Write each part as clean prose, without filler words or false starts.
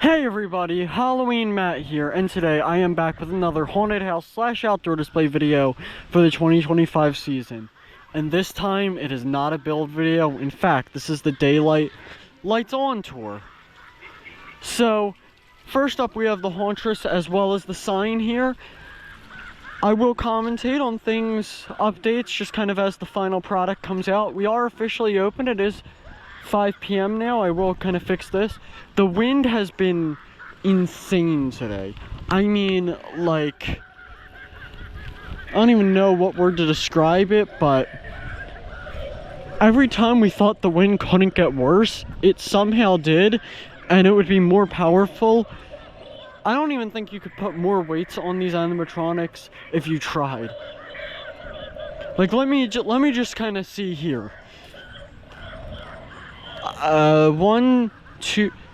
Hey everybody, Halloween Matt here, and today I am back with another haunted house slash outdoor display video for the 2025 season. And this time it is not a build video. In fact, this is the daylight lights on tour. So first up we have the Hauntress as well as the sign here. I will commentate on things, updates, just kind of as the final product comes out. We are officially open. It is 5 p.m. now. I will kind of fix this. The wind has been insane today. I mean, like, I don't even know what word to describe it, but every time we thought the wind couldn't get worse, it somehow did, and it would be more powerful. I don't even think you could put more weights on these animatronics if you tried. Like, let me just kind of see here.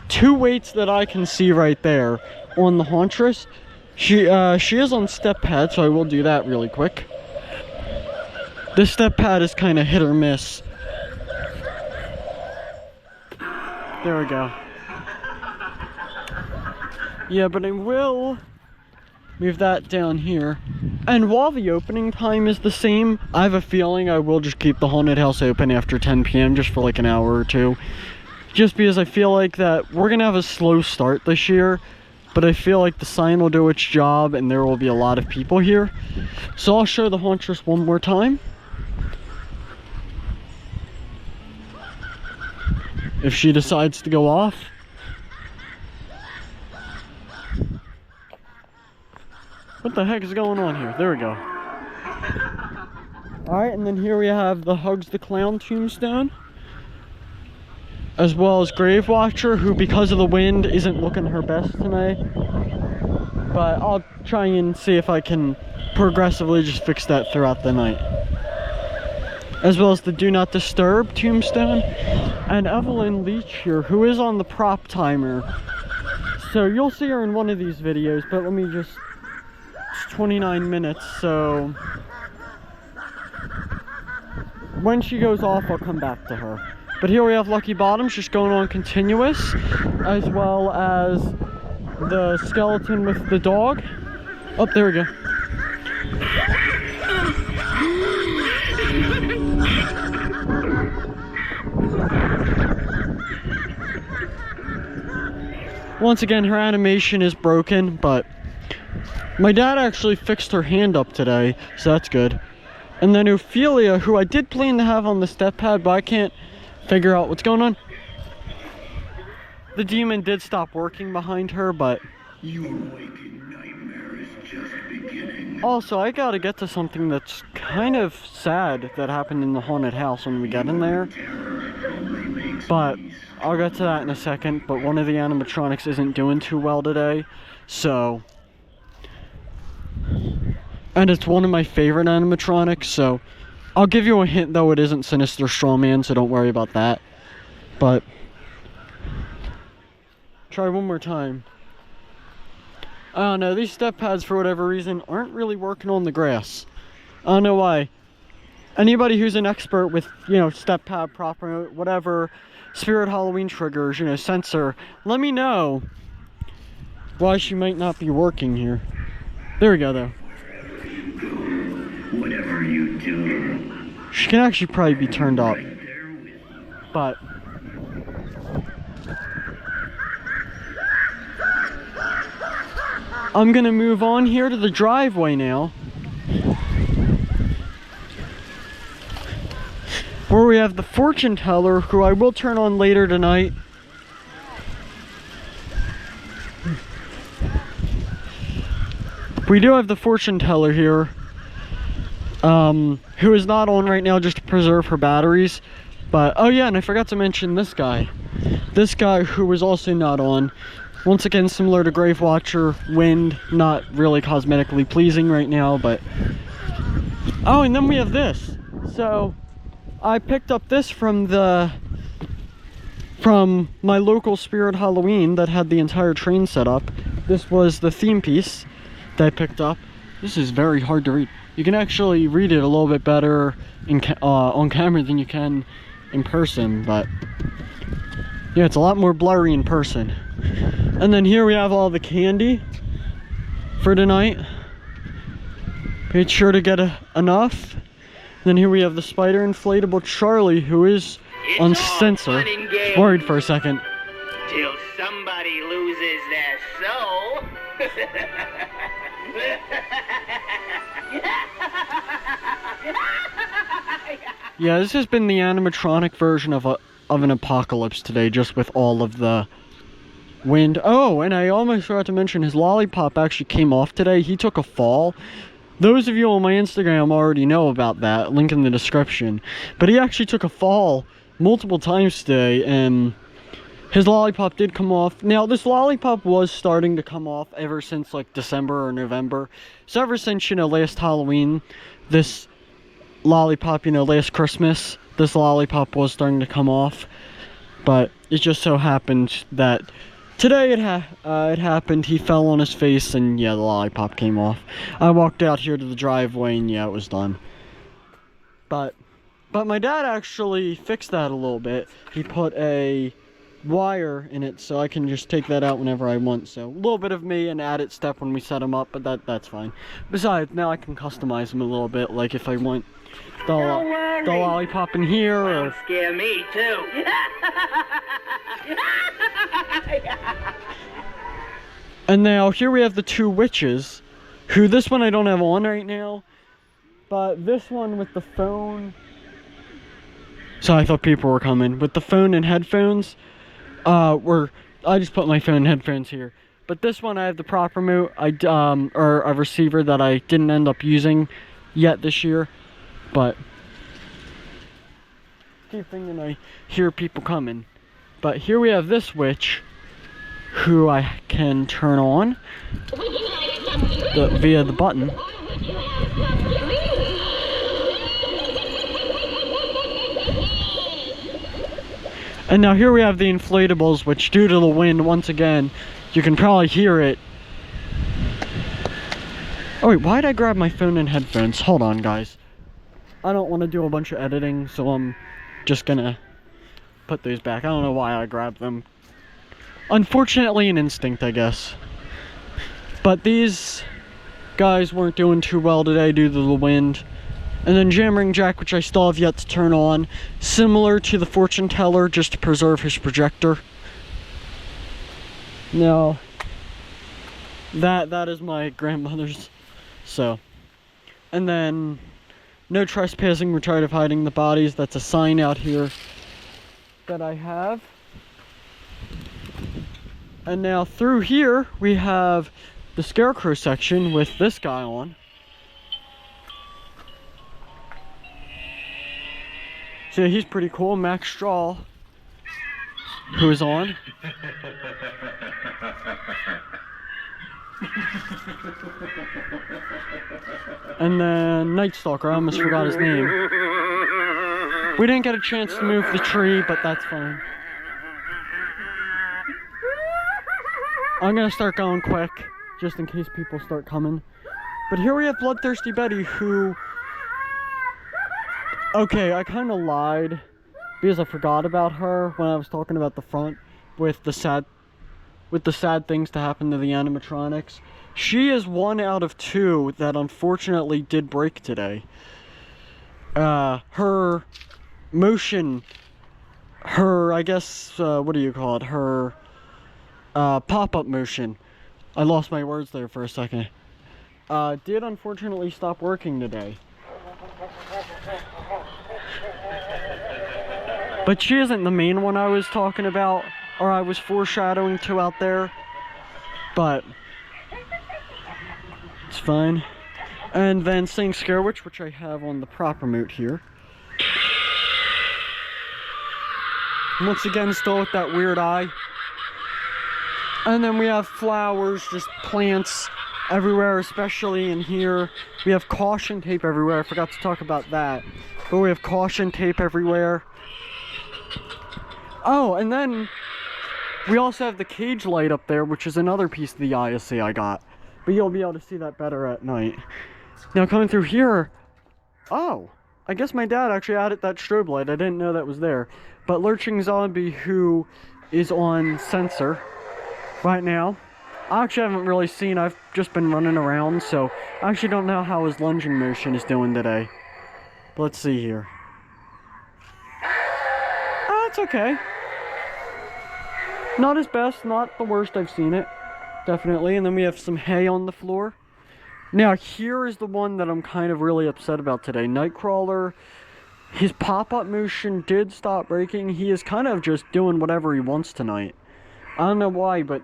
Two weights that I can see right there on the Hauntress. She is on step pad, so I will do that really quick. This step pad is kind of hit or miss. There we go. Yeah, but I will move that down here. And while the opening time is the same, I have a feeling I will just keep the haunted house open after 10 p.m. just for like an hour or two. Just because I feel like that we're gonna have a slow start this year, but I feel like the sign will do its job and there will be a lot of people here. So I'll show the Hauntress one more time. If she decides to go off. What the heck is going on here? There we go. Alright, and then here we have the Hugs the Clown tombstone. As well as Grave Watcher, who because of the wind isn't looking her best tonight. But I'll try and see if I can progressively just fix that throughout the night. As well as the Do Not Disturb tombstone. And Evelyn Leach here, who is on the prop timer. So you'll see her in one of these videos, but let me just... It's 29 minutes, so... when she goes off, I'll come back to her. But here we have Lucky Bottoms just going on continuous, as well as the skeleton with the dog. Oh, there we go. Once again, her animation is broken, but my dad actually fixed her hand up today, so that's good. And then Ophelia, who I did plan to have on the step pad, but I can't figure out what's going on. The demon did stop working behind her, but... Your waking nightmare is just beginning. Also, I gotta get to something that's kind of sad that happened in the haunted house when we got in there. But I'll get to that in a second, but one of the animatronics isn't doing too well today, so... And it's one of my favorite animatronics, so... I'll give you a hint, though, it isn't Sinister Strawman, so don't worry about that. But... try one more time. I don't know, these step pads, for whatever reason, aren't really working on the grass. I don't know why. Anybody who's an expert with, you know, step pad, prop remote, whatever, Spirit Halloween triggers, you know, sensor, let me know why she might not be working here. There we go, though. Whatever you do, she can actually probably be turned up. But I'm gonna move on here to the driveway now, where we have the fortune teller, who I will turn on later tonight. We do have the fortune teller here, who is not on right now just to preserve her batteries. But, oh yeah, and I forgot to mention this guy. This guy who was also not on. Once again, similar to Grave Watcher, wind, not really cosmetically pleasing right now, but... Oh, and then we have this. So, I picked up this from my local Spirit Halloween that had the entire train set up. This was the theme piece that I picked up. This is very hard to read. You can actually read it a little bit better on camera than you can in person, but yeah, it's a lot more blurry in person. And then here we have all the candy for tonight. Made sure to get enough. And then here we have the spider inflatable Charlie, who is on sensor. Worried for a second. Till somebody loses their soul. Yeah, this has been the animatronic version of an apocalypse today, just with all of the wind. Oh, and I almost forgot to mention his lollipop actually came off today. He took a fall. Those of you on my Instagram already know about that, link in the description. But he actually took a fall multiple times today, and his lollipop did come off. Now, this lollipop was starting to come off ever since like December or November. So ever since, you know, last Halloween, this lollipop, you know, last Christmas, this lollipop was starting to come off. But it just so happened that today it happened. He fell on his face, and yeah, the lollipop came off. I walked out here to the driveway, and yeah, it was done. But my dad actually fixed that a little bit. He put a wire in it, so I can just take that out whenever I want. So a little bit of me, an added step when we set them up, but that's fine. Besides, now I can customize them a little bit, like if I want the lollipop in here, or Don't scare me too. And now here we have the two witches, who this one I don't have on right now, but this one with the phone. So I thought people were coming with the phone and headphones. I just put my phone and headphones here. But this one I have the prop remote, or a receiver that I didn't end up using yet this year. But keep thinking I hear people coming. But here we have this witch, who I can turn on via the button. And now here we have the inflatables, which due to the wind, once again, you can probably hear it. Oh wait, why did I grab my phone and headphones? Hold on, guys. I don't want to do a bunch of editing, so I'm just gonna put those back. I don't know why I grabbed them. Unfortunately, an instinct, I guess. But these guys weren't doing too well today due to the wind. And then Jammering Jack, which I still have yet to turn on, similar to the fortune teller, just to preserve his projector. Now, that is my grandmother's. So, and then no trespassing, we're tired of hiding the bodies. That's a sign out here that I have. And now through here we have the Scarecrow section with this guy on. So he's pretty cool. Max Straw, who is on. And then Night Stalker, I almost forgot his name. We didn't get a chance to move the tree, but that's fine. I'm gonna start going quick, just in case people start coming. But here we have Bloodthirsty Betty, who... Okay, I kind of lied, because I forgot about her when I was talking about the front, with the sad things to happen to the animatronics. She is 1 out of 2 that unfortunately did break today. Her motion, I guess, what do you call it? Her pop-up motion. I lost my words there for a second. Did unfortunately stop working today. But she isn't the main one I was talking about, or I was foreshadowing to out there. But it's fine. And then Sing Scare Witch, which I have on the prop remote here. Once again, still with that weird eye. And then we have flowers, just plants everywhere, especially in here. We have caution tape everywhere. I forgot to talk about that. But we have caution tape everywhere. Oh, and then we also have the cage light up there, which is another piece of the ISC I got. But you'll be able to see that better at night. Now coming through here, oh, I guess my dad actually added that strobe light. I didn't know that was there. But Lurching Zombie, who is on sensor. right now. I actually haven't really seen, I've just been running around, so I actually don't know how his lunging motion is doing today. But let's see here. It's okay. Not his best, not the worst I've seen it. Definitely. And then we have some hay on the floor. Now, here is the one that I'm kind of really upset about today. Nightcrawler, his pop-up motion did stop breaking. He is kind of just doing whatever he wants tonight. I don't know why, but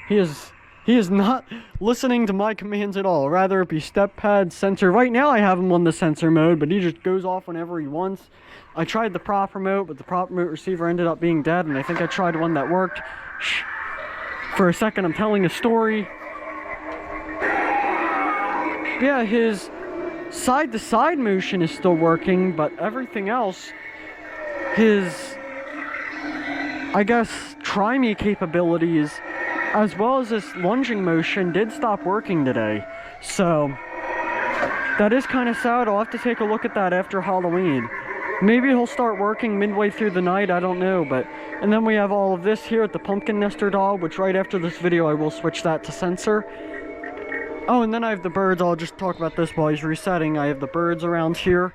he is not listening to my commands at all. Rather it be step pad, sensor. Right now I have him on the sensor mode, but he just goes off whenever he wants. I tried the prop remote, but the prop remote receiver ended up being dead, and I think I tried one that worked. Shh. For a second, I'm telling a story. Yeah, his side-to-side motion is still working, but everything else, his, I guess, try-me capabilities, as well as his lunging motion, did stop working today. So, that is kind of sad. I'll have to take a look at that after Halloween. Maybe he'll start working midway through the night, I don't know, but... And then we have all of this here at the Pumpkin Nester doll, which right after this video I will switch that to sensor. Oh, and then I have the birds. I'll just talk about this while he's resetting. I have the birds around here.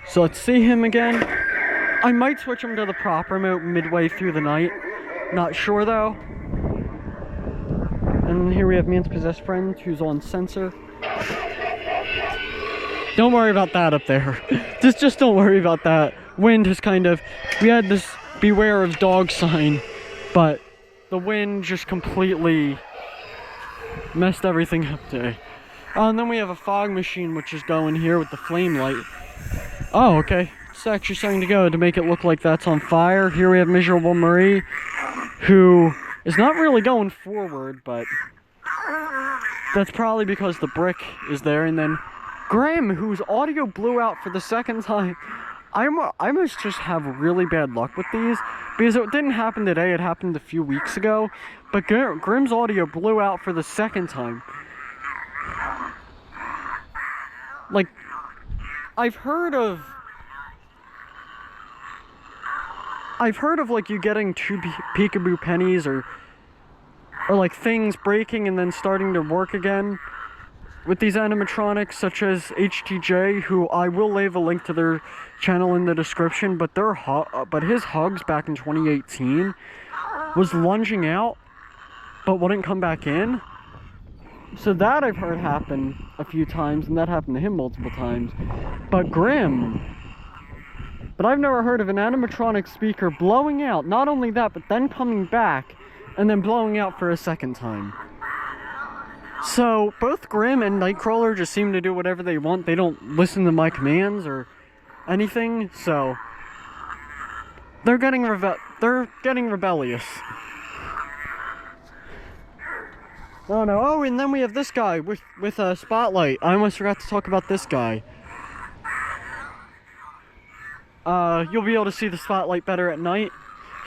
So let's see him again. I might switch him to the prop remote midway through the night. Not sure though. And here we have Man's Possessed Friend, who's on sensor. Don't worry about that up there. just don't worry about that. Wind has kind of... We had this beware of dog sign, but the wind just completely messed everything up today. Oh, and then we have a fog machine, which is going here with the flame light. Oh, okay. It's actually starting to go to make it look like that's on fire. Here we have Miserable Marie, who is not really going forward, but that's probably because the brick is there. And then Graham, whose audio blew out for the second time. I must just have really bad luck with these, because it didn't happen today, it happened a few weeks ago, but Grimm's audio blew out for the second time. Like, I've heard of like you getting two peekaboo pennies or like things breaking and then starting to work again with these animatronics, such as HTJ, who I will leave a link to their channel in the description, but his Hugs back in 2018 was lunging out but wouldn't come back in. So that I've heard happen a few times, and that happened to him multiple times. But I've never heard of an animatronic speaker blowing out. Not only that, but then coming back and then blowing out for a second time. So both Grimm and Nightcrawler just seem to do whatever they want. They don't listen to my commands or anything, so they're getting rebellious. Oh no! Oh, and then we have this guy with a spotlight. I almost forgot to talk about this guy. You'll be able to see the spotlight better at night.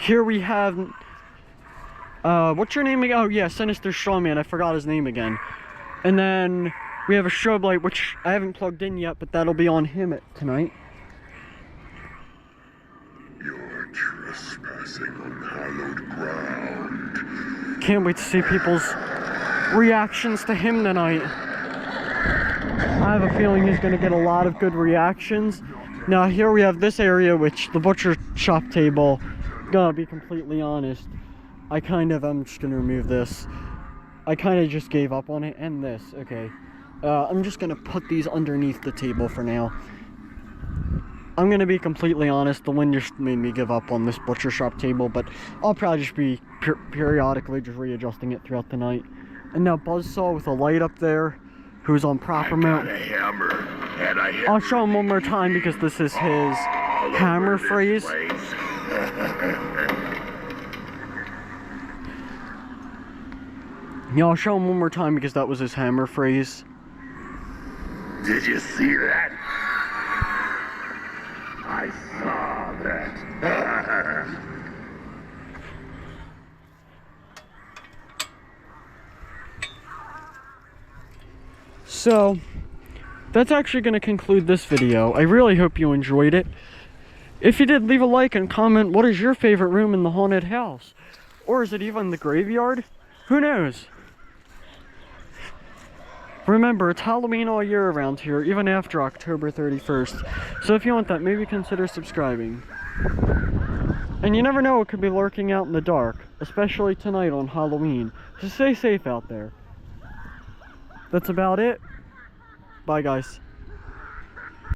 Here we have, what's your name again? Oh yeah, Sinister Strawman. I forgot his name again. And then we have a strobe light, which I haven't plugged in yet, but that'll be on him tonight. You're trespassing on hallowed ground. Can't wait to see people's reactions to him tonight. I have a feeling he's going to get a lot of good reactions. Now here we have this area, which the butcher shop table, gonna be completely honest, I'm just gonna remove this. I kind of just gave up on it, and this, okay. I'm just gonna put these underneath the table for now. I'm gonna be completely honest, the wind just made me give up on this butcher shop table, but I'll probably just be periodically just readjusting it throughout the night. And now Buzzsaw with a light up there, who's on proper mount. I'll show him one more time because this is his hammer phrase. Yeah, I'll show him one more time because that was his hammer phrase. Did you see that? I saw that. So, that's actually going to conclude this video. I really hope you enjoyed it. If you did, leave a like and comment what is your favorite room in the haunted house. Or is it even the graveyard? Who knows? Remember, it's Halloween all year around here, even after October 31st. So if you want that, maybe consider subscribing. And you never know what could be lurking out in the dark, especially tonight on Halloween. So stay safe out there. That's about it. Bye, guys.